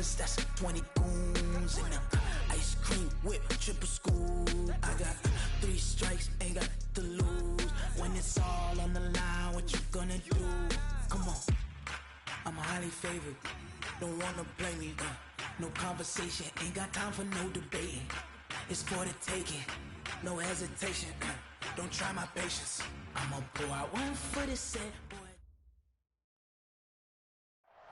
brothers, that's 20 goons in them. Ice cream whip, triple school. I got 3 strikes, ain't got to lose. When it's all on the line, what you gonna do? Come on, I'm highly favored. Don't wanna play me, no conversation, ain't got time for no debating. It's for the taking, no hesitation. Don't try my patience. I'ma pull out one for the set.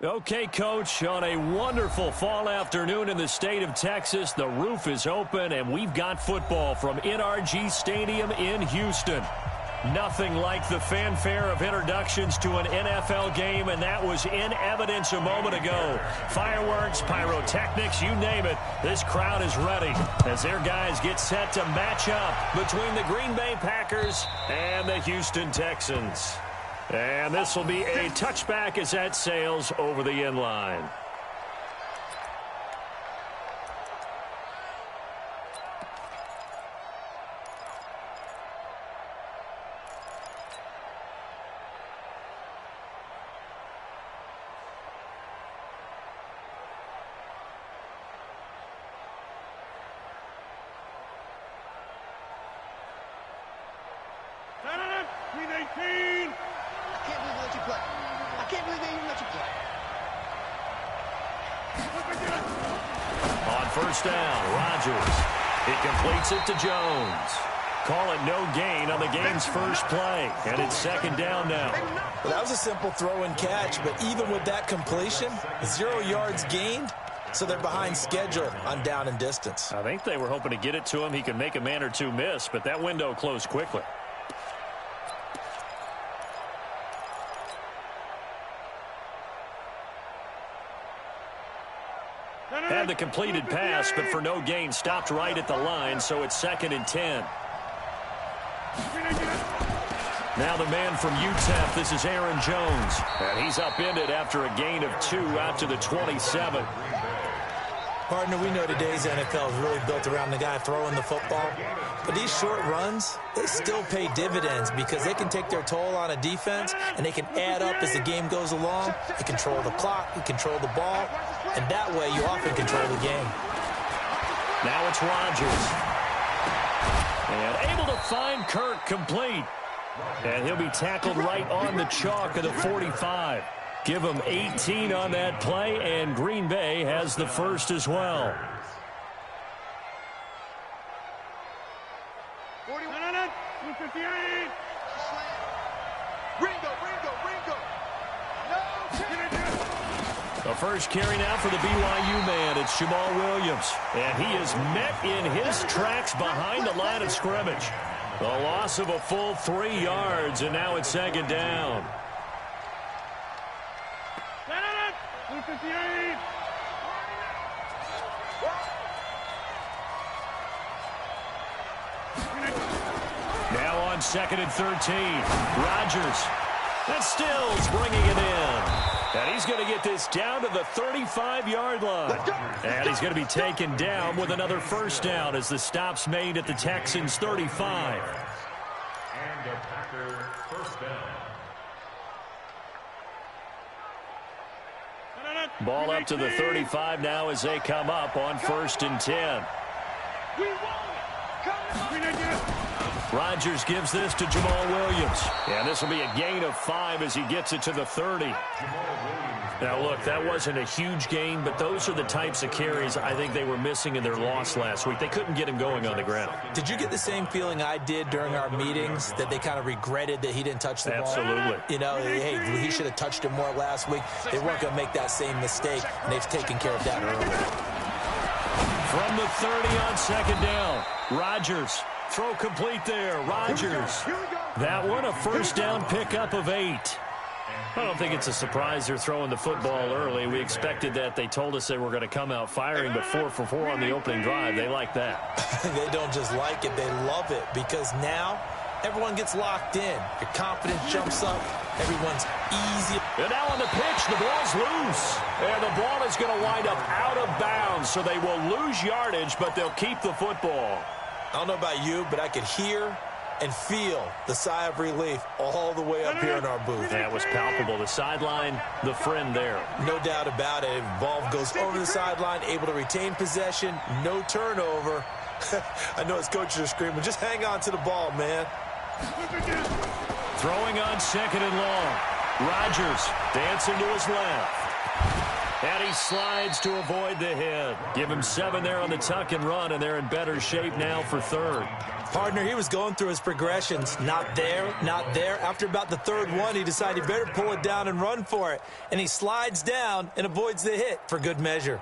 Okay, Coach, on a wonderful fall afternoon in the state of Texas, the roof is open, and we've got football from NRG Stadium in Houston. Nothing like the fanfare of introductions to an NFL game, and that was in evidence a moment ago. Fireworks, pyrotechnics, you name it, this crowd is ready as their guys get set to match up between the Green Bay Packers and the Houston Texans. And this will be a touchback as that sails over the end line. First down, Rodgers. He completes it to Jones. Call it no gain on the game's first play, and it's second down now. Well, that was a simple throw and catch, but even with that completion, 0 yards gained, so they're behind schedule on down and distance. I think they were hoping to get it to him. He could make a man or two miss, but that window closed quickly. Had the completed pass, but for no gain, stopped right at the line, so it's 2nd and 10. Now the man from UTEP, this is Aaron Jones. And he's upended after a gain of 2 out to the 27. Partner, we know today's NFL is really built around the guy throwing the football. But these short runs, they still pay dividends because they can take their toll on a defense, and they can add up as the game goes along. You control the clock, you control the ball, and that way you often control the game. Now it's Rodgers. And able to find Kirk complete. And he'll be tackled right on the chalk of the 45. Give him 18 on that play, and Green Bay has the first as well. The first carry now for the BYU man. It's Jamal Williams. And he is met in his tracks behind the line of scrimmage. The loss of a full 3 yards, and now it's second down. Now on 2nd and 13. Rodgers. And Stills bringing it in. And he's going to get this down to the 35-yard line. And he's going to be taken down with another first down as the stop's made at the Texans' 35. And the Packer first down. Ball up to the 35 now as they come up on 1st and 10. Rodgers gives this to Jamal Williams. And this will be a gain of 5 as he gets it to the 30. Now, look, that wasn't a huge gain, but those are the types of carries I think they were missing in their loss last week. They couldn't get him going on the ground. Did you get the same feeling I did during our meetings, that they kind of regretted that he didn't touch the ball? Absolutely. You know, hey, he should have touched it more last week. They weren't going to make that same mistake, and they've taken care of that early. From the 30 on 2nd down, Rodgers. Throw complete there. Rodgers. That one, a first down pickup of 8. I don't think it's a surprise they're throwing the football early. We expected that. They told us they were going to come out firing, but 4 for 4 on the opening drive. They like that. They don't just like it. They love it because now everyone gets locked in. Your confidence jumps up. Everyone's easy. And now on the pitch, the ball's loose. And the ball is going to wind up out of bounds, so they will lose yardage, but they'll keep the football. I don't know about you, but I could hear and feel the sigh of relief all the way up here in our booth. That was palpable. The sideline, the friend there. No doubt about it. Ball goes over the sideline, able to retain possession, no turnover. I know his coaches are screaming, just hang on to the ball, man. Throwing on second and long. Rodgers dancing to his left. And he slides to avoid the hit. Give him 7 there on the tuck and run, and they're in better shape now for third. Partner, he was going through his progressions. Not there, not there. After about the third one, he decided he better pull it down and run for it. And he slides down and avoids the hit for good measure.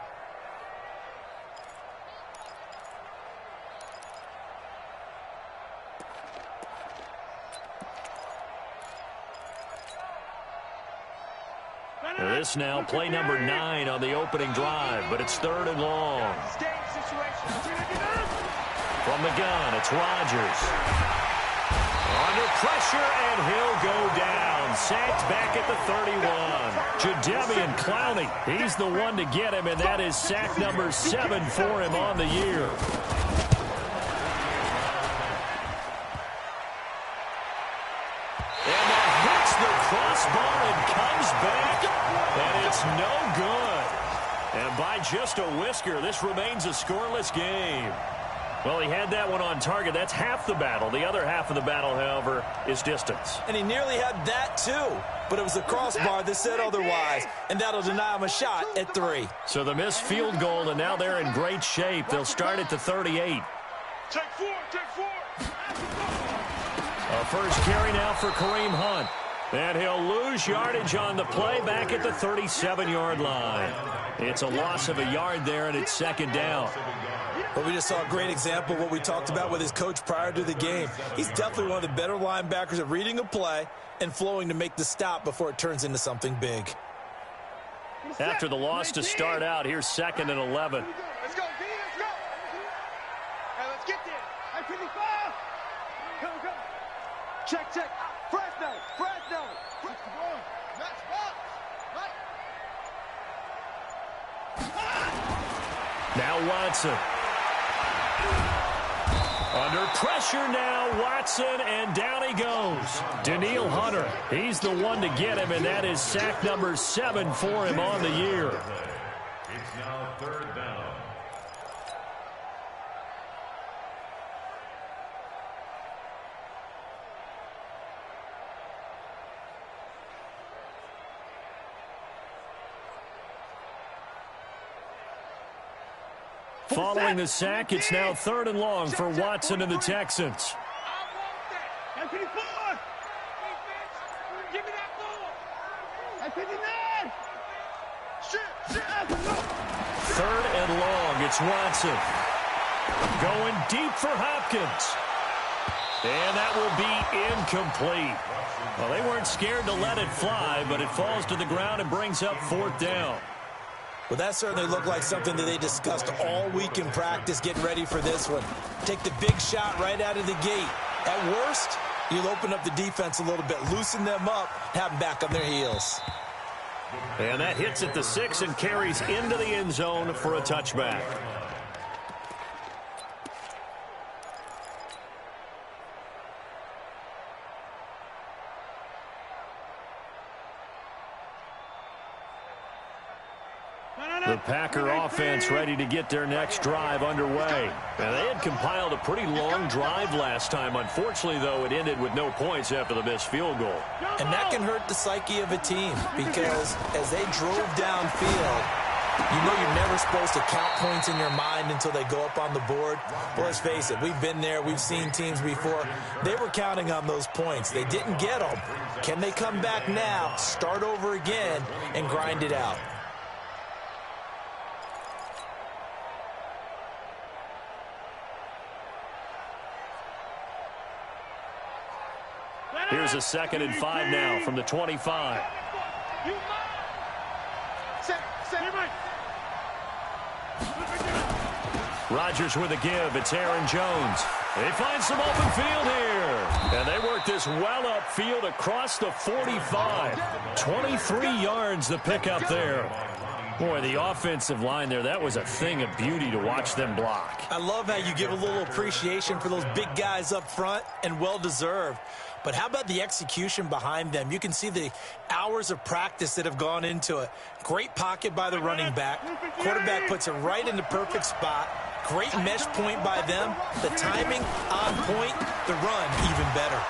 This now play number 9 on the opening drive, but it's third and long. From the gun, it's Rodgers. Under pressure, and he'll go down. Sacked back at the 31. Jadeveon Clowney, he's the one to get him, and that is sack number 7 for him on the year. And that hits the crossbar and comes back, and it's no good. And by just a whisker, this remains a scoreless game. Well, he had that one on target. That's half the battle. The other half of the battle, however, is distance. And he nearly had that, too. But it was the crossbar that said otherwise, and that'll deny him a shot at 3. So the missed field goal, and now they're in great shape. They'll start at the 38. Take 4, take 4. A first carry now for Kareem Hunt. And he'll lose yardage on the play back at the 37-yard line. It's a loss of a yard there, and it's second down. But we just saw a great example of what we talked about with his coach prior to the game. He's definitely one of the better linebackers at reading a play and flowing to make the stop before it turns into something big. After the loss to start out, here's second and 11. Let's go, D, let's go. Hey, let's get there. Hey, 55. Come, come. Check, check. Fresno, Fresno. Let's go. Next box. Right. Now Watson. Under pressure now, Watson, and down he goes. Danielle Hunter, he's the one to get him, and that is sack number 7 for him on the year. It's now third down. Following the sack, it's now third and long for Watson and the Texans. I want that. Hey, 54. Give me that ball. Hey, 59. Shit. Third and long, it's Watson. Going deep for Hopkins. And that will be incomplete. Well, they weren't scared to let it fly, but it falls to the ground and brings up fourth down. Well, that certainly looked like something that they discussed all week in practice getting ready for this one. Take the big shot right out of the gate. At worst, you'll open up the defense a little bit, loosen them up, have them back on their heels. And that hits at the 6 and carries into the end zone for a touchback. The Packer offense ready to get their next drive underway. And they had compiled a pretty long drive last time. Unfortunately, though, it ended with no points after the missed field goal. And that can hurt the psyche of a team because as they drove downfield, you know you're never supposed to count points in your mind until they go up on the board. Well, let's face it, we've been there. We've seen teams before. They were counting on those points. They didn't get them. Can they come back now, start over again, and grind it out? Here's a 2nd and 5 now from the 25. Rodgers with a give. It's Aaron Jones. They find some open field here. And they work this well upfield across the 45. 23 yards the pickup there. Boy, the offensive line there, that was a thing of beauty to watch them block. I love how you give a little appreciation for those big guys up front, and well-deserved. But how about the execution behind them? You can see the hours of practice that have gone into it. Great pocket by the running back. Quarterback puts it right in the perfect spot. Great mesh point by them. The timing on point. The run even better.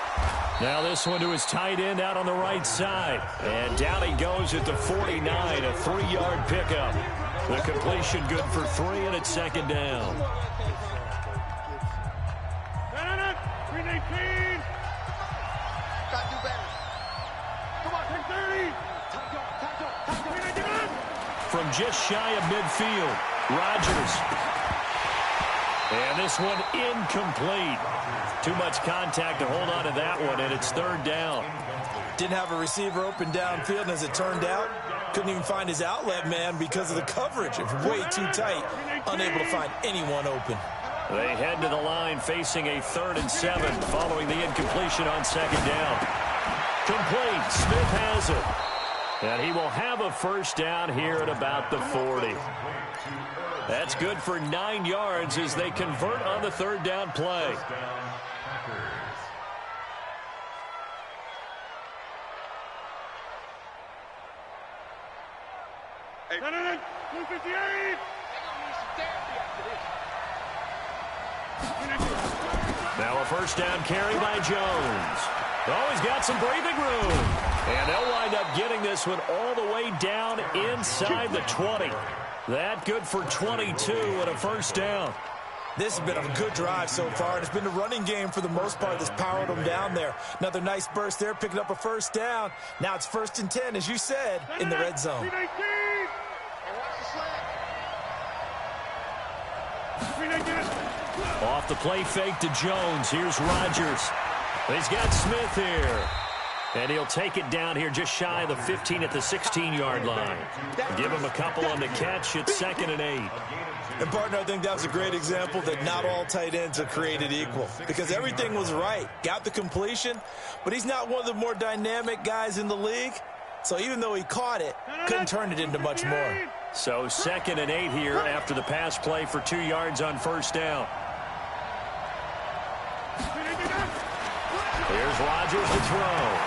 Now this one to his tight end out on the right side. And down he goes at the 49, a 3-yard pickup. The completion good for 3, and it's second down. 319. Got to do better. Come on, 1030. From just shy of midfield, Rodgers. And this one incomplete. Too much contact to hold on to that one, and it's third down. Didn't have a receiver open downfield, and as it turned out, couldn't even find his outlet man because of the coverage. It was way too tight, unable to find anyone open. They head to the line facing a 3rd and 7 following the incompletion on second down. Complete. Smith has it. And he will have a first down here at about the 40. That's good for 9 yards as they convert on the third down play. Hey, 258. Now a first down carry by Jones. Oh, he's got some breathing room. And they'll wind up getting this one all the way down inside the 20. That good for 22 and a first down. This has been a good drive so far, and it's been a running game for the most part that's powered them down there. Another nice burst there, picking up a first down. Now it's 1st and 10, as you said, in the red zone. Off the play fake to Jones. Here's Rodgers. He's got Smith here. And he'll take it down here just shy of the 15 at the 16-yard line. Give him a couple on the catch. It's 2nd and 8. And, partner, I think that was a great example that not all tight ends are created equal, because everything was right. Got the completion, but he's not one of the more dynamic guys in the league. So even though he caught it, couldn't turn it into much more. So 2nd and 8 here after the pass play for 2 yards on first down. Here's Rodgers to throw.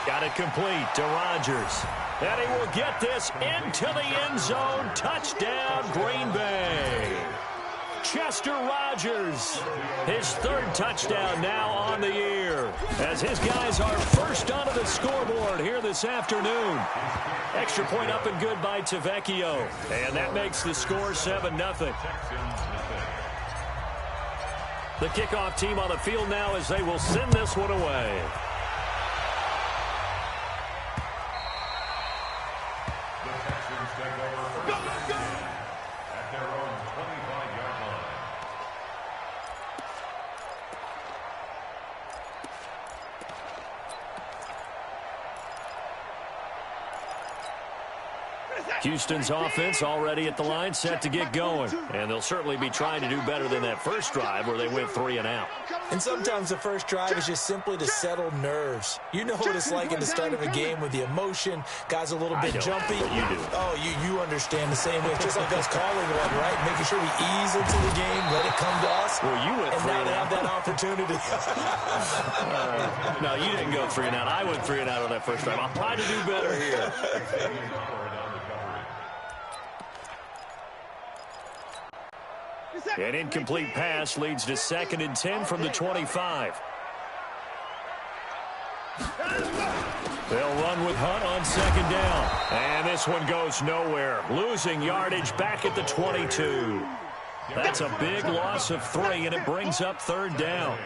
Got it complete to Rodgers. And he will get this into the end zone. Touchdown, Green Bay. Chester Rodgers, his 3rd touchdown now on the year, as his guys are first onto the scoreboard here this afternoon. Extra point up and good by Tavecchio. And that makes the score 7-0. The kickoff team on the field now as they will send this one away. Houston's offense already at the line, set to get going. And they'll certainly be trying to do better than that first drive where they went 3 and out. And sometimes the first drive is just simply to settle nerves. You know what it's like at the start of a game with the emotion. Guys a little bit jumpy. You do. Oh, you understand the same way. It's just like us calling one, right? Making sure we ease into the game, let it come to us. Well, you went 3 and now and they out. have that opportunity. No, you didn't go 3 and out. I went 3 and out on that first drive. I'll try to do better here. An incomplete pass leads to 2nd and 10 from the 25. They'll run with Hunt on 2nd down. And this one goes nowhere. Losing yardage back at the 22. That's a big loss of 3, and it brings up 3rd down.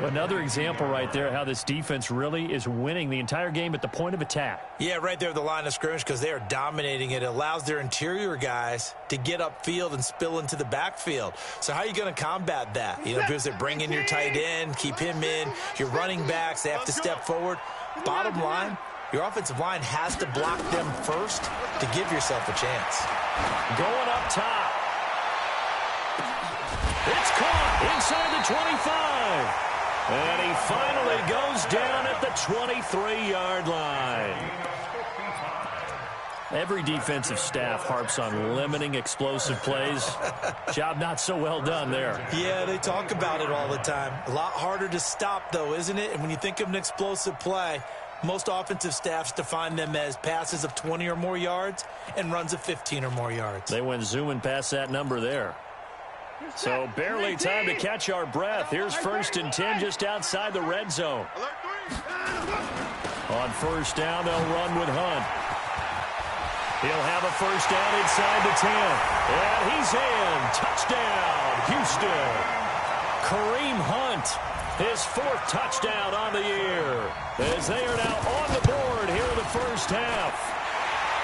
Another example right there how this defense really is winning the entire game at the point of attack. Yeah, right there at the line of scrimmage, because they are dominating it. It allows their interior guys to get upfield and spill into the backfield. So how are you going to combat that? You know, because they bring in your tight end, keep him in. Your running backs, they have to step forward. Bottom line, your offensive line has to block them first to give yourself a chance. Going up top. It's caught inside the 25. And he finally goes down at the 23-yard line. Every defensive staff harps on limiting explosive plays. Job not so well done there. Yeah, they talk about it all the time. A lot harder to stop, though, isn't it? And when you think of an explosive play, most offensive staffs define them as passes of 20 or more yards and runs of 15 or more yards. They went zooming past that number there. So barely time to catch our breath. Here's 1st and 10 just outside the red zone. On 1st down, they'll run with Hunt. He'll have a 1st down inside the 10. And he's in. Touchdown, Houston. Kareem Hunt, his 4th touchdown on the year, as they are now on the board here in the first half.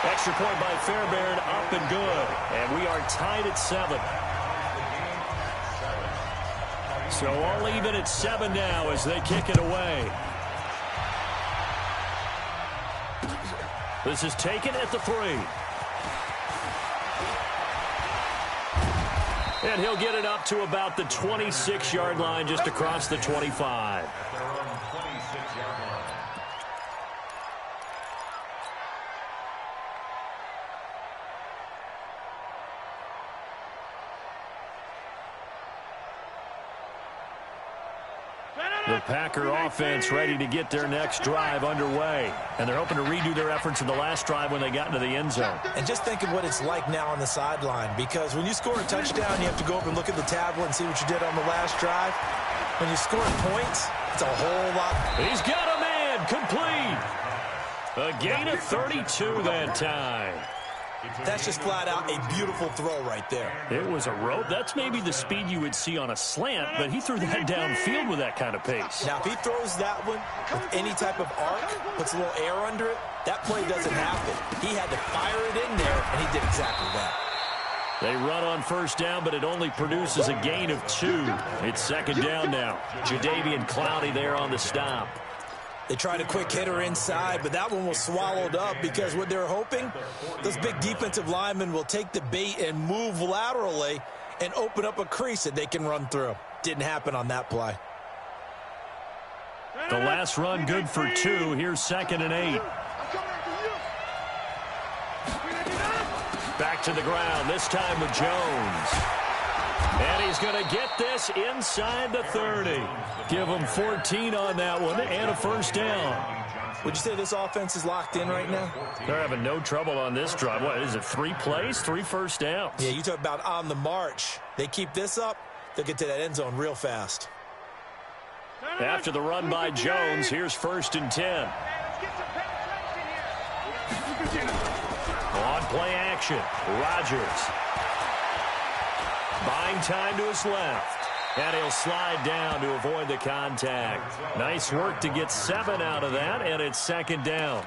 Extra point by Fairbairn, up and good. And we are tied at 7. So all even at 7 now as they kick it away. This is taken at the 3. And he'll get it up to about the 26-yard line, just across the 25. The Packer offense ready to get their next drive underway. And they're hoping to redo their efforts in the last drive when they got into the end zone. And just think of what it's like now on the sideline, because when you score a touchdown, you have to go up and look at the tablet and see what you did on the last drive. When you score points, it's a whole lot. He's got a man complete. A gain of 32 that time. That's just flat out a beautiful throw right there. It was a rope. That's maybe the speed you would see on a slant, but he threw that downfield with that kind of pace. Now, if he throws that one with any type of arc, puts a little air under it, that play doesn't happen. He had to fire it in there, and he did exactly that. They run on 1st down, but it only produces a gain of 2. It's 2nd down now. Jadeveon Clowney there on the stop. They tried a quick hitter inside, but that one was swallowed up because what they're hoping, those big defensive linemen will take the bait and move laterally and open up a crease that they can run through. Didn't happen on that play. The last run good for 2. Here's 2nd and 8. Back to the ground, this time with Jones. And he's going to get this inside the 30. Give him 14 on that one and a 1st down. Would you say this offense is locked in right now? They're having no trouble on this drive. What is it, 3 plays, 3 first downs? Yeah, you talk about on the march. They keep this up, they'll get to that end zone real fast. After the run by Jones, here's 1st and 10. On play action, Rodgers. Buying time to his left. And he'll slide down to avoid the contact. Nice work to get 7 out of that, and it's 2nd down.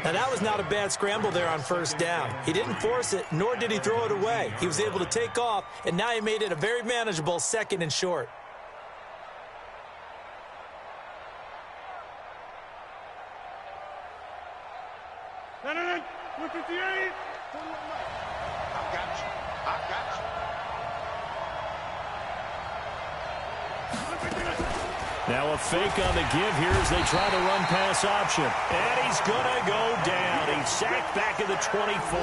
Now, that was not a bad scramble there on 1st down. He didn't force it, nor did he throw it away. He was able to take off, and now he made it a very manageable 2nd and short. Now a fake on the give here as they try to run pass option. And he's going to go down. He's sacked back at the 24.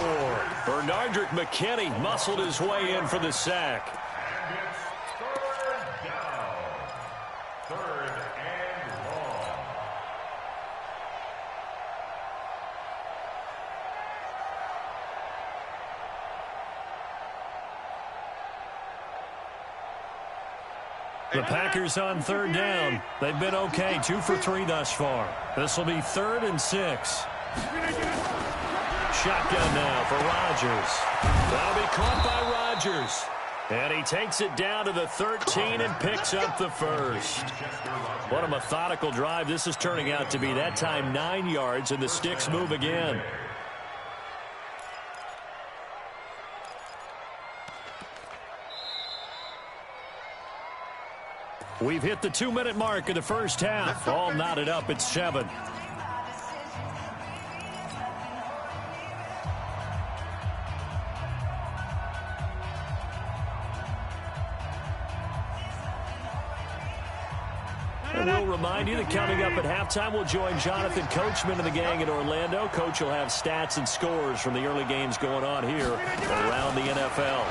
Bernardrick McKinney muscled his way in for the sack. And it's 3rd down. 3rd and long. The Packers on 3rd down. They've been okay, 2 for 3 thus far. This will be 3rd and 6. Shotgun now for Rodgers. That'll be caught by Rodgers. And he takes it down to the 13 and picks up the 1st. What a methodical drive this is turning out to be. That time 9 yards, and the sticks move again. We've hit the 2-minute mark of the first half. All knotted up at 7. And we'll remind you that coming up at halftime, we'll join Jonathan Coachman and the gang in Orlando. Coach will have stats and scores from the early games going on here around the NFL.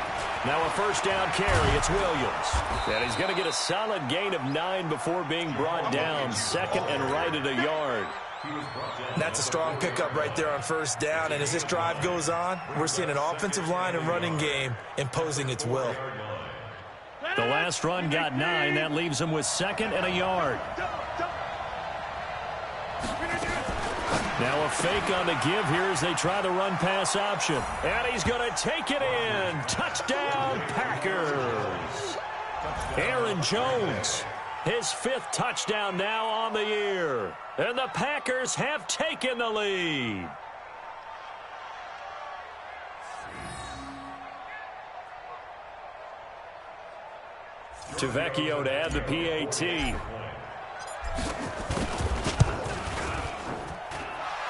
Now a first down carry. It's Williams. And he's going to get a solid gain of 9 before being brought down. Second and right at a yard. That's a strong pickup right there on first down. And as this drive goes on, we're seeing an offensive line and running game imposing its will. The last run got 9. That leaves him with second and a yard. Now a fake on the give here as they try the run-pass option. And he's going to take it in. Touchdown, Packers. Aaron Jones, his 5th touchdown now on the year. And the Packers have taken the lead. Tavecchio to add the PAT.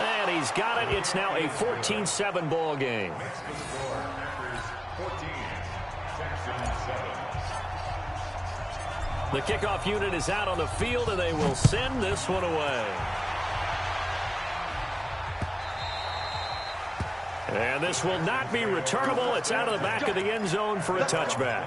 And he's got it. It's now a 14-7 ball game. The kickoff unit is out on the field, and they will send this one away. And this will not be returnable. It's out of the back of the end zone for a touchback.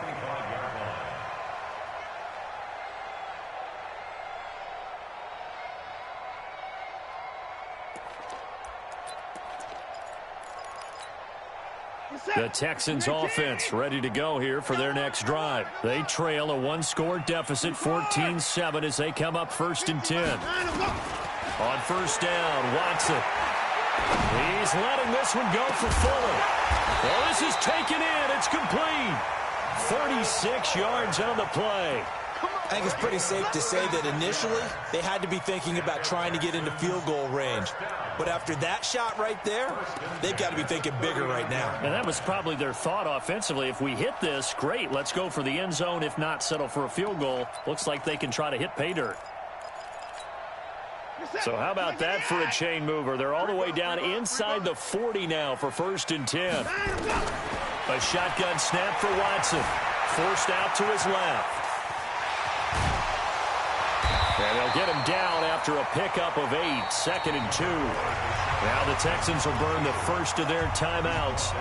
The Texans offense ready to go here for their next drive. They trail a 1-score deficit, 14-7, as they come up 1st and 10. On first down, Watson. He's letting this one go for Fuller. Well, this is taken in. It's complete. 36 yards on the play. I think it's pretty safe to say that initially they had to be thinking about trying to get into field goal range. But after that shot right there, they've got to be thinking bigger right now. And that was probably their thought offensively. If we hit this, great, let's go for the end zone. If not, settle for a field goal. Looks like they can try to hit pay dirt. So how about that for a chain mover? They're all the way down inside the 40 now for 1st and 10. A shotgun snap for Watson. Forced out to his left. And they'll get him down after a pickup of 8, 2nd and 2. Now the Texans will burn the first of their timeouts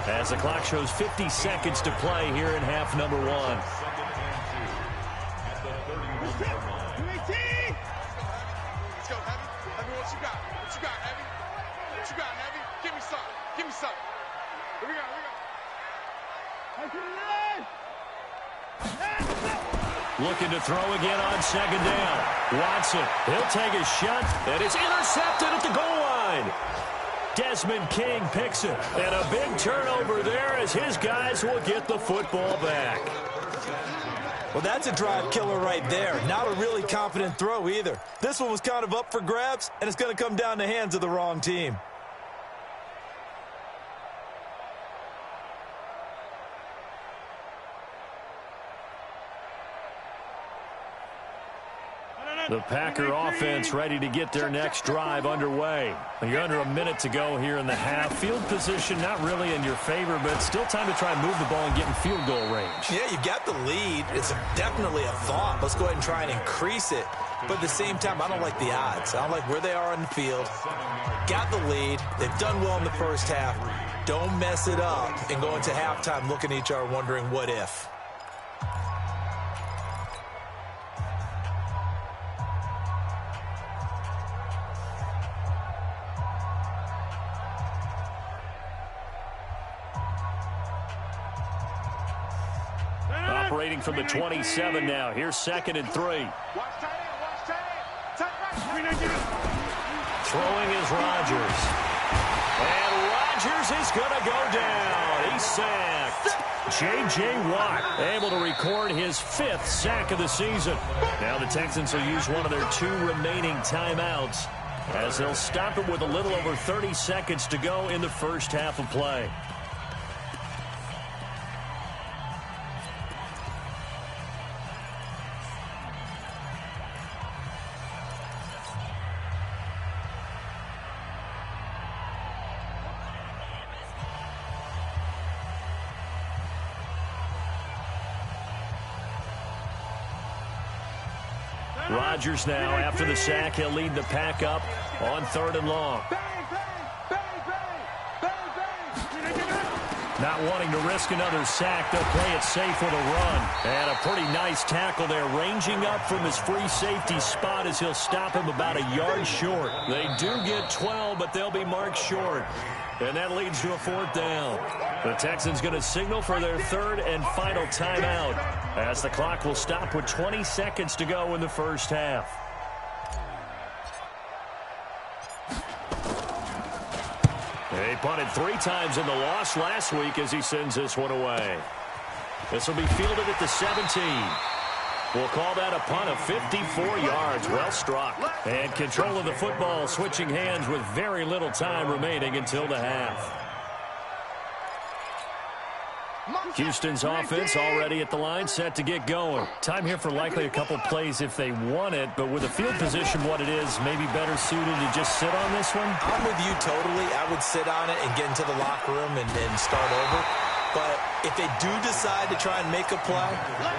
as the clock shows 50 seconds to play here in half number 1. Let's go, Heavy. Heavy, what you got? What you got, Heavy? What you got, Heavy? Give me something. Give me something. Here we go, here we go. Looking to throw again on 2nd down. Watson, he'll take a shot, and it's intercepted at the goal line. Desmond King picks it, and a big turnover there as his guys will get the football back. Well, that's a drive killer right there. Not a really confident throw either. This one was kind of up for grabs, and it's going to come down the hands of the wrong team. The Packer offense ready to get their next drive underway. You're under a minute to go here in the half. Field position not really in your favor, but still time to try and move the ball and get in field goal range. Yeah, you got the lead. It's definitely a thought. Let's go ahead and try and increase it. But at the same time, I don't like the odds. I don't like where they are on the field. Got the lead. They've done well in the first half. Don't mess it up and go into halftime looking at each other wondering what if. Operating from the 27 now. Here's 2nd and 3. Watch tight end, watch tight end. Tight right. Throwing is Rodgers. And Rodgers is going to go down. He's sacked. J.J. Watt able to record his 5th sack of the season. Now the Texans will use one of their 2 remaining timeouts as they'll stop it with a little over 30 seconds to go in the first half of play. Rodgers now, after the sack, he'll lead the pack up on 3rd and long. Not wanting to risk another sack, they'll play it safe with a run. And a pretty nice tackle there, ranging up from his free safety spot as he'll stop him about a yard short. They do get 12, but they'll be marked short. And that leads to a 4th down. The Texans going to signal for their 3rd and final timeout as the clock will stop with 20 seconds to go in the first half. He punted 3 times in the loss last week as he sends this one away. This will be fielded at the 17. We'll call that a punt of 54 yards. Well struck. And control of the football switching hands with very little time remaining until the half. Houston's offense already at the line, set to get going. Time here for likely a couple plays if they want it, but with the field position what it is, maybe better suited to just sit on this one? I'm with you totally. I would sit on it and get into the locker room and start over. But if they do decide to try and make a play,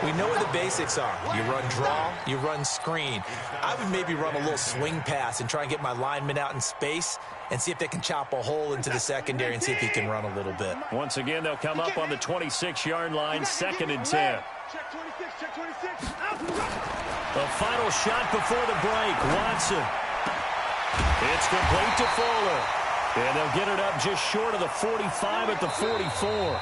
we know what the basics are. You run draw, you run screen. I would maybe run a little swing pass and try and get my lineman out in space and see if they can chop a hole into the secondary and see if he can run a little bit. Once again, they'll come up on the 26-yard line, 2nd and 10. Check 26, check 26. The final shot before the break, Watson. It's complete to Fuller. And they'll get it up just short of the 45 at the 44.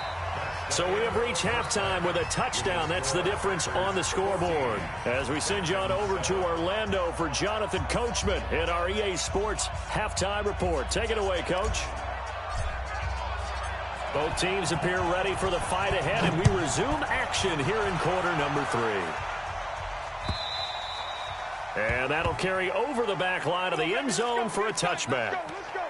So we have reached halftime with a touchdown. That's the difference on the scoreboard. As we send you on over to Orlando for Jonathan Coachman in our EA Sports Halftime Report. Take it away, Coach. Both teams appear ready for the fight ahead, and we resume action here in quarter number 3. And that'll carry over the back line of the end zone for a touchback. Let's go.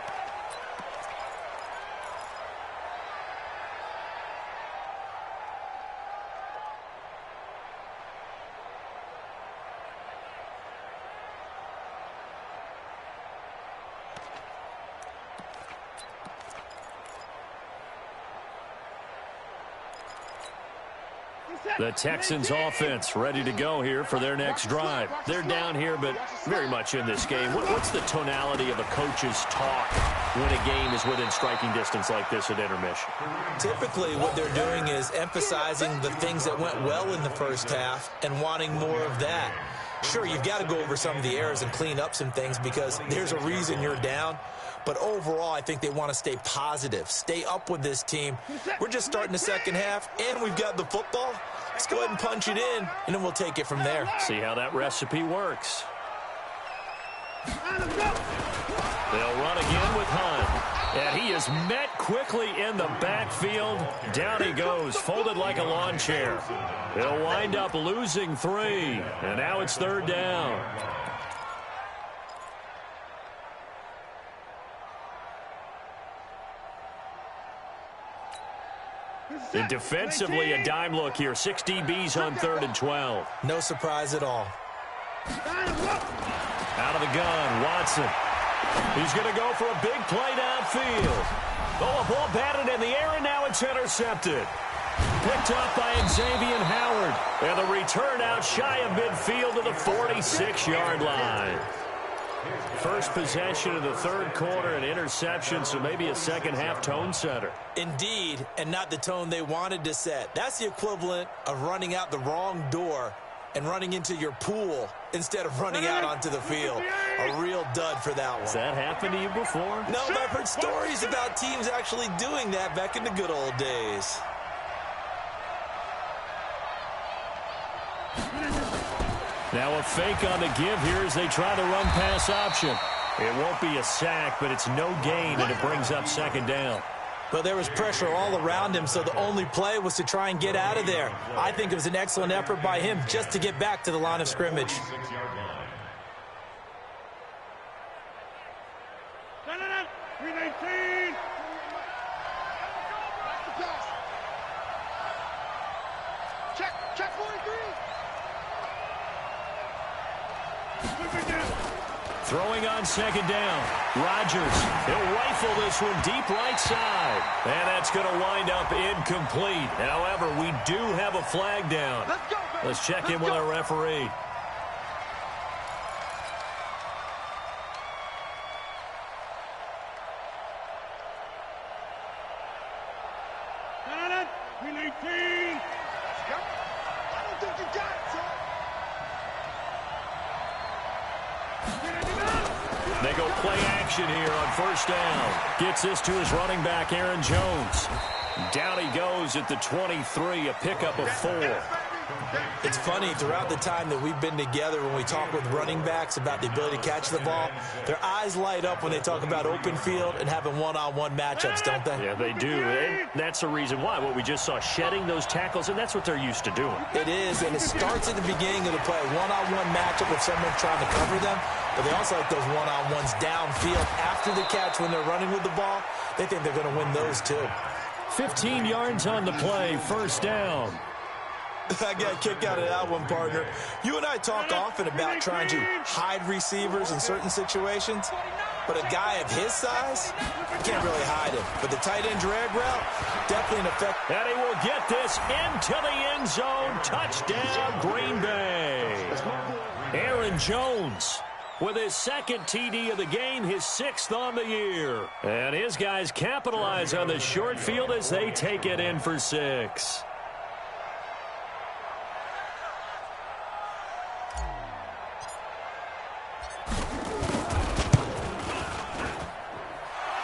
The Texans offense ready to go here for their next drive. They're down here, but very much in this game. What's the tonality of a coach's talk when a game is within striking distance like this at intermission? Typically, what they're doing is emphasizing the things that went well in the first half and wanting more of that. Sure, you've got to go over some of the errors and clean up some things because there's a reason you're down. But overall, I think they want to stay positive, stay up with this team. We're just starting the second half, and we've got the football. Let's go ahead and punch it in, and then we'll take it from there. See how that recipe works. They'll run again with Hunt. And he is met quickly in the backfield. Down he goes, folded like a lawn chair. He'll wind up losing 3. And now it's 3rd down. And defensively, a dime look here. 6 DBs on 3rd and 12. No surprise at all. Out of the gun, Watson. He's going to go for a big play downfield. Oh, a ball batted in the air, and now it's intercepted. Picked up by Xavier Howard. And the return out shy of midfield to the 46-yard line. First possession of the 3rd quarter, an interception, so maybe a second-half tone setter. Indeed, and not the tone they wanted to set. That's the equivalent of running out the wrong door and running into your pool instead of running out onto the field. A real dud for that one. Has that happened to you before? No, but I've heard stories about teams actually doing that back in the good old days. Now a fake on the give here as they try the run-pass option. It won't be a sack, but it's no gain, and it brings up 2nd down. Well, there was pressure all around him, so the only play was to try and get out of there. I think it was an excellent effort by him just to get back to the line of scrimmage. No. 319. Check 43. Throwing on 2nd down. Rodgers, he'll rifle this one deep right side. And that's going to wind up incomplete. However, we do have a flag down. Let's check in with our referee. go play action here on first down. Gets this to his running back, Aaron Jones. Down he goes at the 23, a pickup of 4. It's funny, throughout the time that we've been together, when we talk with running backs about the ability to catch the ball, their eyes light up when they talk about open field and having one-on-one matchups, don't they? Yeah, they do. And that's the reason why. What we just saw, shedding those tackles, and that's what they're used to doing. It is, and it starts at the beginning of the play. One-on-one matchup if someone's trying to cover them, but they also like those one-on-ones downfield after the catch when they're running with the ball. They think they're going to win those too. 15 yards on the play, first down. I got a kick out of that one, partner. You and I talk often about trying to hide receivers in certain situations, but a guy of his size, you can't really hide him. But the tight end drag route, definitely an effect. And he will get this into the end zone. Touchdown, Green Bay. Aaron Jones with his second TD of the game, his 6th on the year. And his guys capitalize on the short field as they take it in for 6.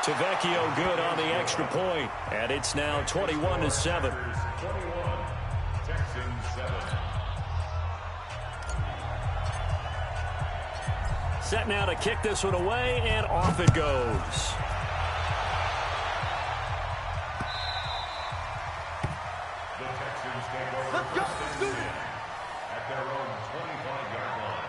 Tavecchio good on the extra point, and it's now 21-7. 21, Texans 7. Set now to kick this one away, and off it goes. The Texans take over first and 10 at their own 25-yard line.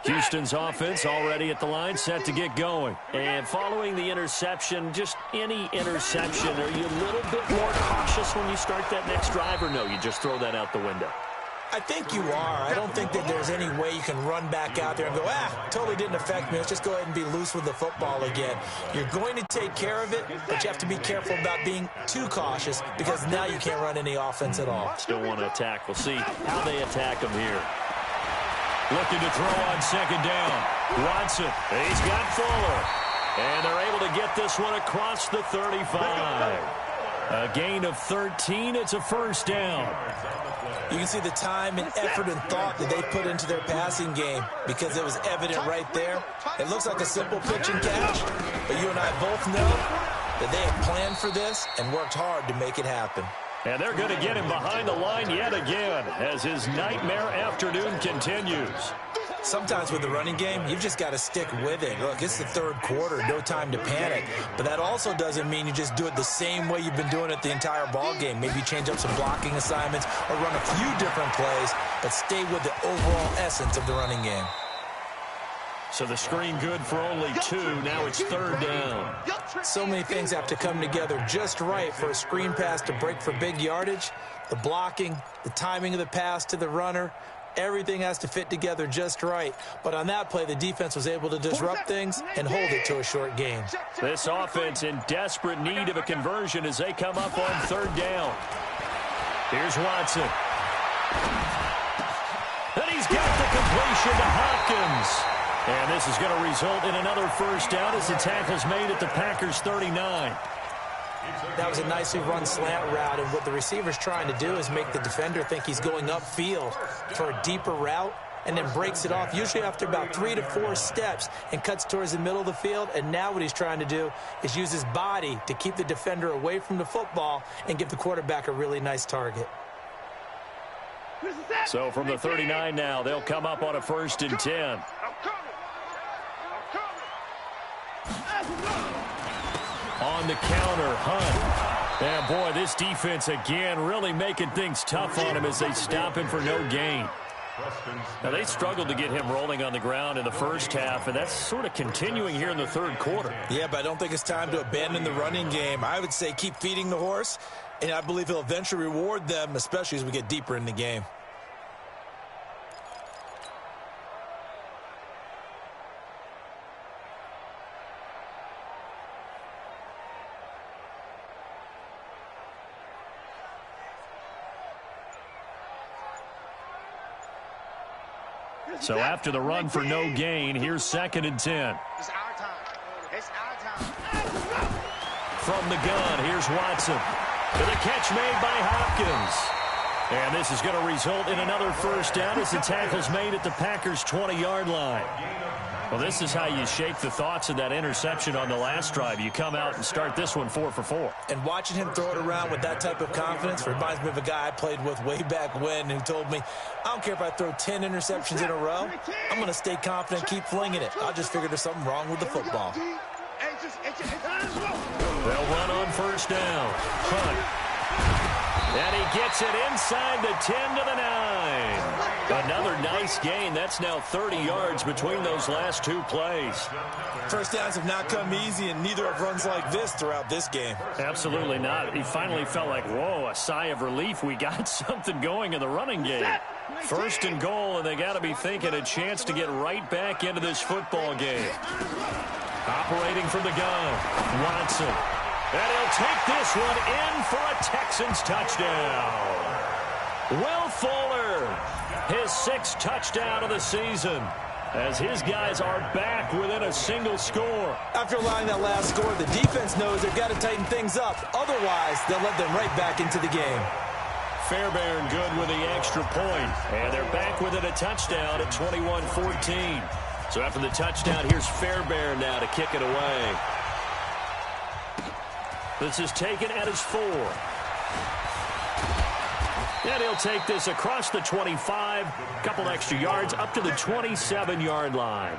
Houston's offense already at the line, set to get going. And following the interception, just any interception, are you a little bit more cautious when you start that next drive, or no, you just throw that out the window? I think you are. I don't think that there's any way you can run back out there and go, totally didn't affect me. Let's just go ahead and be loose with the football again. You're going to take care of it, but you have to be careful about being too cautious because now you can't run any offense at all. Still want to attack. We'll see how they attack them here. Looking to throw on second down. Watson, he's got Fuller. And they're able to get this one across the 35. A gain of 13. It's a first down. You can see the time and effort and thought that they put into their passing game because it was evident right there. It looks like a simple pitch and catch, but you and I both know that they had planned for this and worked hard to make it happen. And they're going to get him behind the line yet again as his nightmare afternoon continues. Sometimes with the running game, you've just got to stick with it. Look, it's the third quarter, no time to panic. But that also doesn't mean you just do it the same way you've been doing it the entire ball game. Maybe change up some blocking assignments or run a few different plays, but stay with the overall essence of the running game. So the screen good for only 2. Now it's third down. So many things have to come together just right for a screen pass to break for big yardage. The blocking, the timing of the pass to the runner, everything has to fit together just right. But on that play, the defense was able to disrupt things and hold it to a short gain. This offense in desperate need of a conversion as they come up on third down. Here's Watson. And he's got the completion to Hopkins. And this is going to result in another first down as the tackle's made at the Packers' 39. That was a nicely run slant route, and what the receiver's trying to do is make the defender think he's going upfield for a deeper route and then breaks it off, usually after about 3 to 4 steps, and cuts towards the middle of the field. And now what he's trying to do is use his body to keep the defender away from the football and give the quarterback a really nice target. So from the 39 now, they'll come up on a 1st and 10. On the counter, Hunt. And boy, this defense again really making things tough on him as they stop him for no gain. Now, they struggled to get him rolling on the ground in the first half, and that's sort of continuing here in the third quarter. Yeah, but I don't think it's time to abandon the running game. I would say keep feeding the horse, and I believe he'll eventually reward them, especially as we get deeper in the game. So after the run for no gain, here's 2nd and 10. It's our time. It's our time. From the gun, here's Watson. To the catch made by Hopkins. And this is going to result in another first down as the tackle's made at the Packers' 20-yard line. Well, this is how you shake the thoughts of that interception on the last drive. You come out and start this one 4 for 4. And watching him throw it around with that type of confidence reminds me of a guy I played with way back when who told me, I don't care if I throw 10 interceptions in a row, I'm going to stay confident, keep flinging it. I'll just figure there's something wrong with the football. They'll run on first down. Hunt. And he gets it inside the 10 to the 9. Another nice gain. That's now 30 yards between those last two plays. First downs have not come easy, and neither have runs like this throughout this game. Absolutely not. He finally felt like, whoa, a sigh of relief. We got something going in the running game. First and goal, and they got to be thinking a chance to get right back into this football game. Operating from the gun, Watson. And he'll take this one in for a Texans touchdown. Will Fuller, his 6th touchdown of the season, as his guys are back within a single score. After allowing that last score, the defense knows they've got to tighten things up. Otherwise, they'll let them right back into the game. Fairbairn good with the extra point. And they're back within a touchdown at 21-14. So after the touchdown, here's Fairbairn now to kick it away. This is taken at his 4. And he'll take this across the 25, couple extra yards up to the 27-yard line.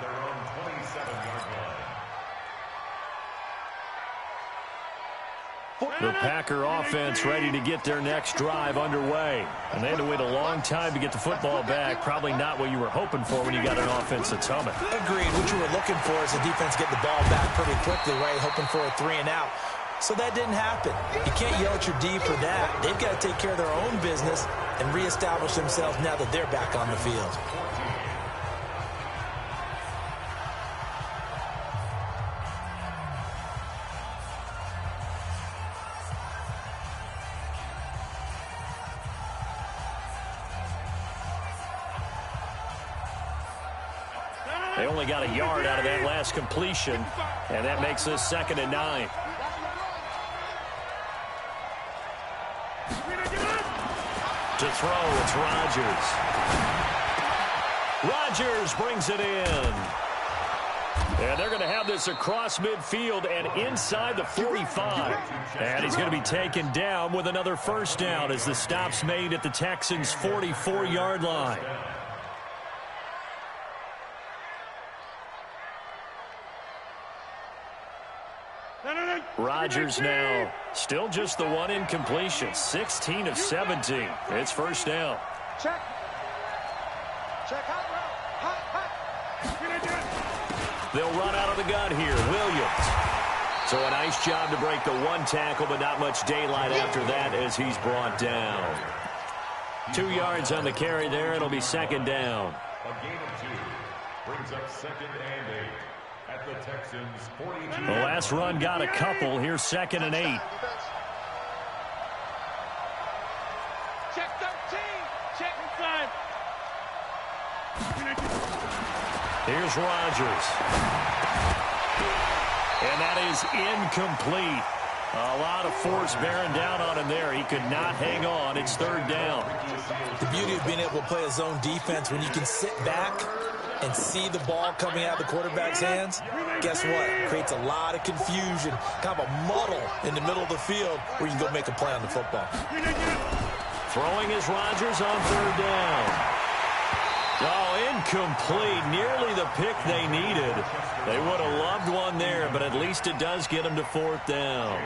The Packer offense ready to get their next drive underway. And they had to wait a long time to get the football back. Probably not what you were hoping for when you got an offense that's humming. Agreed. What you were looking for is the defense get the ball back pretty quickly, right? Hoping for a 3 and out. So that didn't happen. You can't yell at your D for that. They've got to take care of their own business and reestablish themselves now that they're back on the field. They only got a yard out of that last completion, and that makes this 2nd and 9. To throw, it's Rodgers. Rodgers brings it in. And they're going to have this across midfield and inside the 45. And he's going to be taken down with another first down as the stop's made at the Texans' 44-yard line. Rodgers now still just the one incompletion. 16 of 17. It's first down. Check. Check. Hot. They'll run out of the gun here. Williams. So a nice job to break the one tackle, but not much daylight after that as he's brought down. 2 yards on the carry there. It'll be 2nd down. A gain of 2 brings up 2nd and 8. At the Texans 42. The last run got a couple. Here's 2nd and 8. Check 13. Check inside. Here's Rodgers. And that is incomplete. A lot of force bearing down on him there. He could not hang on. It's 3rd down. The beauty of being able to play a zone defense when you can sit back and see the ball coming out of the quarterback's hands, guess what? It creates a lot of confusion, kind of a muddle in the middle of the field where you can go make a play on the football. Throwing is Rodgers on 3rd down. Oh, incomplete. Nearly the pick they needed. They would have loved one there, but at least it does get them to 4th down.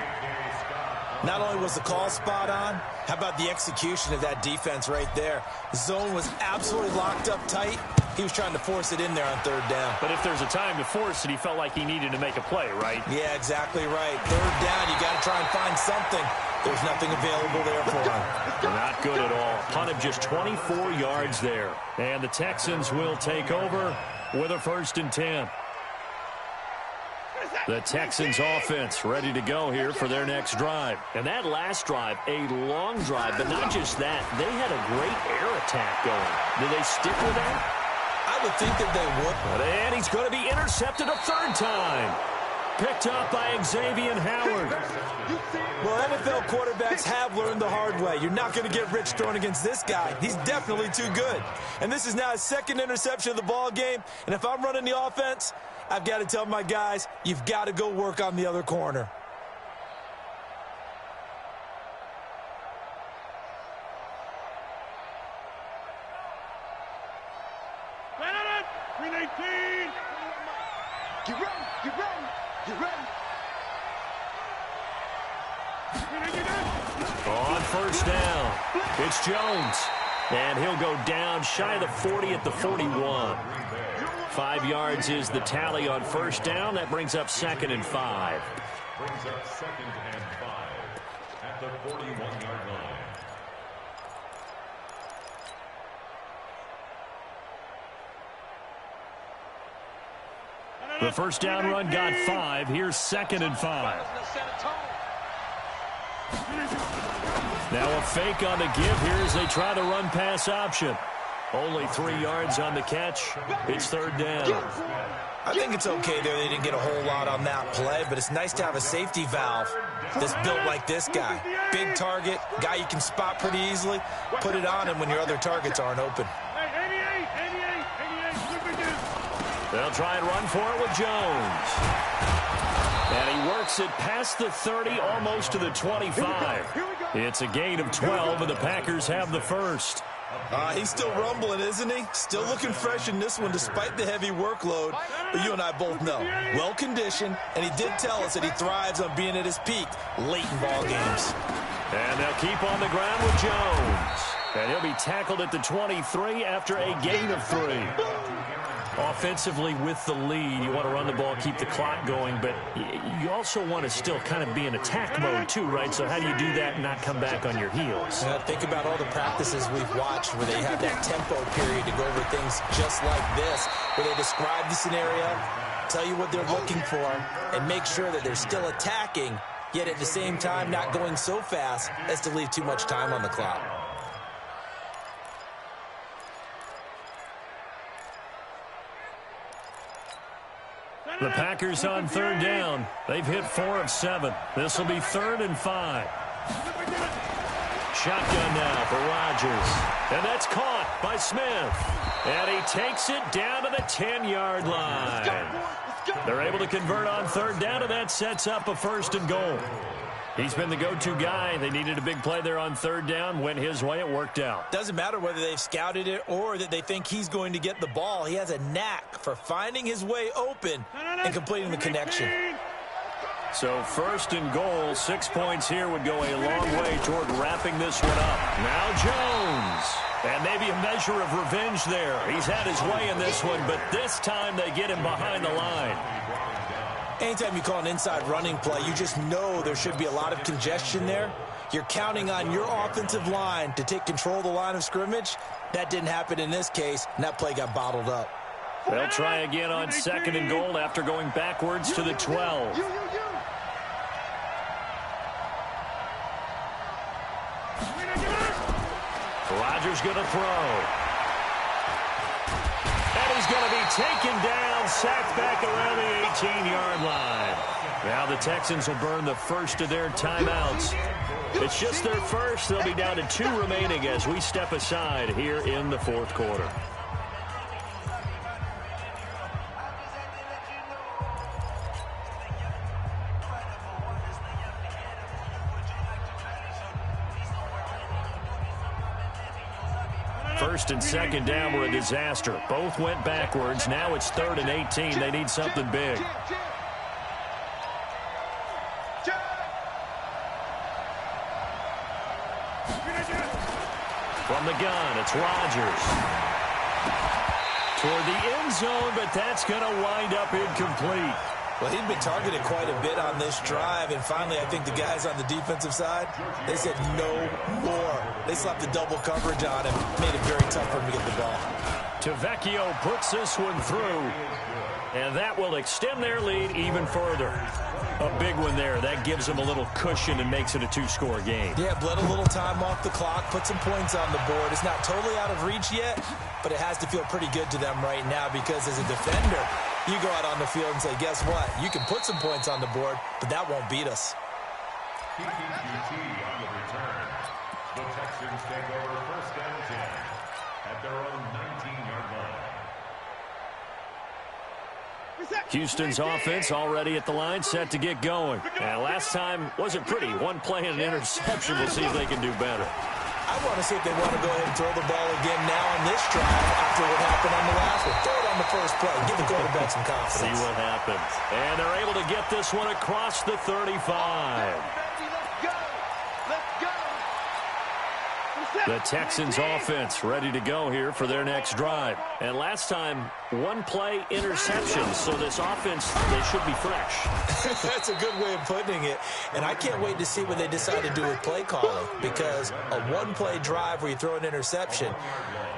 Not only was the call spot on, how about the execution of that defense right there? The zone was absolutely locked up tight. He was trying to force it in there on 3rd down. But if there's a time to force it, he felt like he needed to make a play, right? Yeah, exactly right. 3rd down, you got to try and find something. There's nothing available there for him. Not good at all. Punt of just 24 yards there. And the Texans will take over with a 1st and 10. The Texans offense ready to go here for their next drive. And that last drive, a long drive, but not just that. They had a great air attack going. Do they stick with that? I would think that they would. And he's going to be intercepted a 3rd time. Picked up by Xavier Howard. Well, NFL quarterbacks have learned the hard way. You're not going to get rich throwing against this guy. He's definitely too good. And this is now his second interception of the ball game. And if I'm running the offense, I've got to tell my guys, you've got to go work on the other corner. Get ready, get ready, get ready. On first down, it's Jones. And he'll go down shy of the 40 at the 41. 5 yards is the tally on first down. That brings up 2nd and 5. Brings up 2nd and 5 at the 41-yard line. The first down run got 5. Here's 2nd and 5. Now a fake on the give here as they try to run pass option. Only 3 yards on the catch. It's 3rd down. I think it's okay there. They didn't get a whole lot on that play, but it's nice to have a safety valve that's built like this guy. Big target, guy you can spot pretty easily. Put it on him when your other targets aren't open. They'll try and run for it with Jones. And he works it past the 30, almost to the 25. It's a gain of 12, and the Packers have the first. He's still rumbling, isn't he? Still looking fresh in this one despite the heavy workload. But you and I both know, well-conditioned, and he did tell us that he thrives on being at his peak late in ball games. And they'll keep on the ground with Jones. And he'll be tackled at the 23 after a gain of 3. Offensively with the lead, you want to run the ball, keep the clock going, but you also want to still kind of be in attack mode too, right? So how do you do that and not come back on your heels? Think about all the practices we've watched where they have that tempo period to go over things just like this, where they describe the scenario, tell you what they're looking for, and make sure that they're still attacking, yet at the same time not going so fast as to leave too much time on the clock. The Packers on 3rd down. They've hit 4 of 7. This will be 3rd and 5. Shotgun now for Rodgers. And that's caught by Smith. And he takes it down to the 10-yard line. They're able to convert on 3rd down, and that sets up a 1st and goal. He's been the go-to guy. They needed a big play there on 3rd down. Went his way. It worked out. Doesn't matter whether they've scouted it or that they think he's going to get the ball. He has a knack for finding his way open and completing the connection. So 1st and goal, 6 points here would go a long way toward wrapping this one up. Now Jones. And maybe a measure of revenge there. He's had his way in this one, but this time they get him behind the line. Anytime you call an inside running play, you just know there should be a lot of congestion there. You're counting on your offensive line to take control of the line of scrimmage. That didn't happen in this case, and that play got bottled up. They'll try again on 2nd and goal after going backwards to the 12. Rodgers going to throw. And he's going to be taken down, sacked back around the 18-yard line. Now the Texans will burn the first of their timeouts. It's just their first. They'll be down to 2 remaining as we step aside here in the 4th quarter. First and 2nd down were a disaster. Both went backwards. Now it's 3rd and 18. They need something big. From the gun, it's Rodgers. Toward the end zone, but that's going to wind up incomplete. Well, he'd been targeted quite a bit on this drive, and finally I think the guys on the defensive side, they said no more. They slapped the double coverage on him, made it very tough for him to get the ball. Tavecchio puts this one through, and that will extend their lead even further. A big one there. That gives them a little cushion and makes it a 2-score game. Yeah, bled a little time off the clock, put some points on the board. It's not totally out of reach yet, but it has to feel pretty good to them right now because as a defender, You go out on the field and say, guess what? You can put some points on the board, but that won't beat us. PPQT on the return. The Texans take over first and 10 at their own 19-yard line. Houston's offense already at the line, set to get going. And last time wasn't pretty. One play and an interception. We'll see if they can do better. I want to see if they want to go ahead and throw the ball again now on this drive after what happened on the last one. Throw it on the first play. Give the quarterback some confidence. See what happens. And they're able to get this one across the 35. The Texans offense ready to go here for their next drive. And last time, one play interception. So this offense, they should be fresh. That's a good way of putting it. And I can't wait to see what they decide to do with play calling. Because a one-play drive where you throw an interception,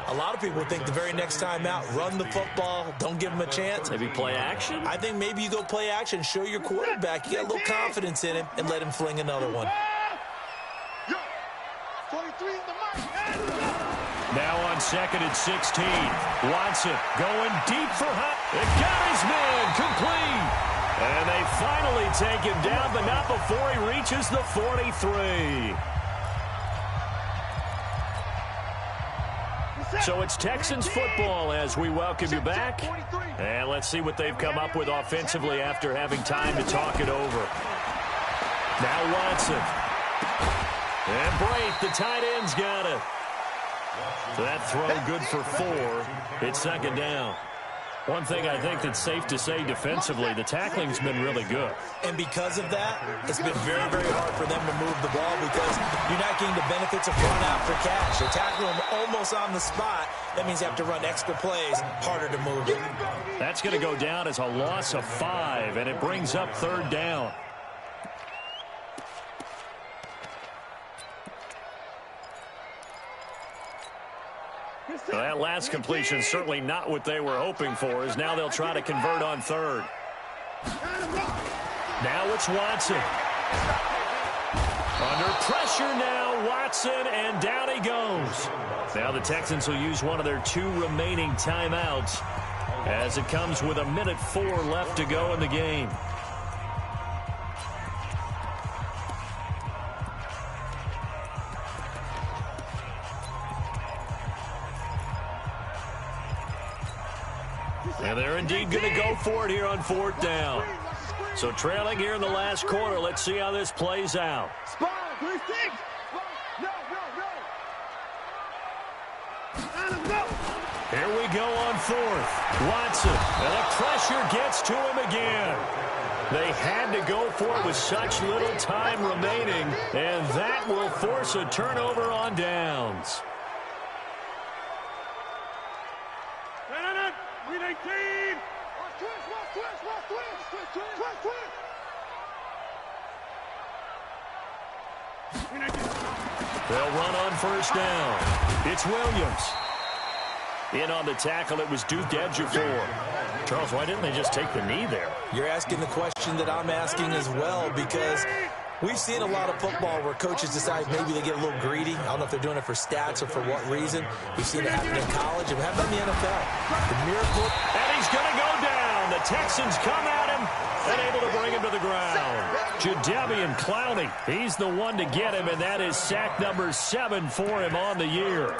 a lot of people think the very next time out, run the football, don't give them a chance. Maybe play action? I think maybe you go play action, show your quarterback you got a little confidence in him, and let him fling another one. Now on 2nd and 16. Watson going deep for Hunt. It got his man complete. And they finally take him down, but not before he reaches the 43. So it's Texans football as we welcome you back. And let's see what they've come up with offensively after having time to talk it over. Now Watson. And Brate, the tight end's got it. That throw good for 4. It's 2nd down. One thing I think that's safe to say defensively, the tackling's been really good. And because of that, it's been very, very hard for them to move the ball because you're not getting the benefits of run after catch. They're tackling them almost on the spot. That means you have to run extra plays, harder to move it. That's going to go down as a loss of 5, and it brings up 3rd down. Well, that last completion certainly not what they were hoping for, as now they'll try to convert on 3rd. Now it's Watson. Under pressure now, Watson, and down he goes. Now the Texans will use one of their 2 remaining timeouts as it comes with 1:04 left to go in the game. And they're indeed going to go for it here on 4th down. So trailing here in the last quarter. Let's see how this plays out. Here we go on 4th. Watson. And the pressure gets to him again. They had to go for it with such little time remaining. And that will force a turnover on downs. They'll run on 1st down. It's Williams. In on the tackle, it was Duke Ejiofor. Charles, why didn't they just take the knee there? You're asking the question that I'm asking as well, because we've seen a lot of football where coaches decide maybe they get a little greedy. I don't know if they're doing it for stats or for what reason. We've seen it happen in college, and how about in the NFL? The miracle. And he's going to go down. The Texans come at him and able to bring him to the ground. Jadeveon Clowney, he's the one to get him, and that is sack number 7 for him on the year.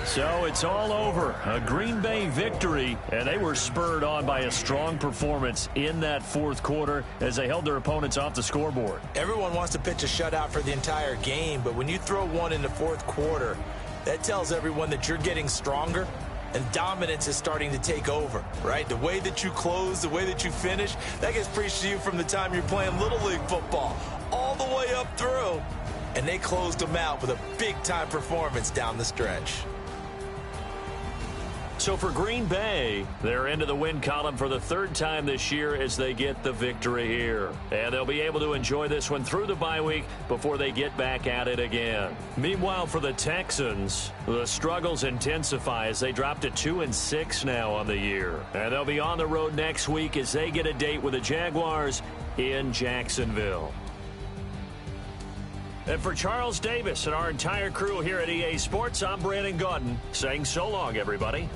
So it's all over. A Green Bay victory, and they were spurred on by a strong performance in that 4th quarter as they held their opponents off the scoreboard. Everyone wants to pitch a shutout for the entire game, but when you throw one in the 4th quarter, that tells everyone that you're getting stronger and dominance is starting to take over, right? The way that you close, the way that you finish, that gets preached to you from the time you're playing Little League football all the way up through, and they closed them out with a big-time performance down the stretch. So for Green Bay, they're into the win column for the third time this year as they get the victory here. And they'll be able to enjoy this one through the bye week before they get back at it again. Meanwhile, for the Texans, the struggles intensify as they drop to 2-6 now on the year. And they'll be on the road next week as they get a date with the Jaguars in Jacksonville. And for Charles Davis and our entire crew here at EA Sports, I'm Brandon Gaudin saying so long, everybody.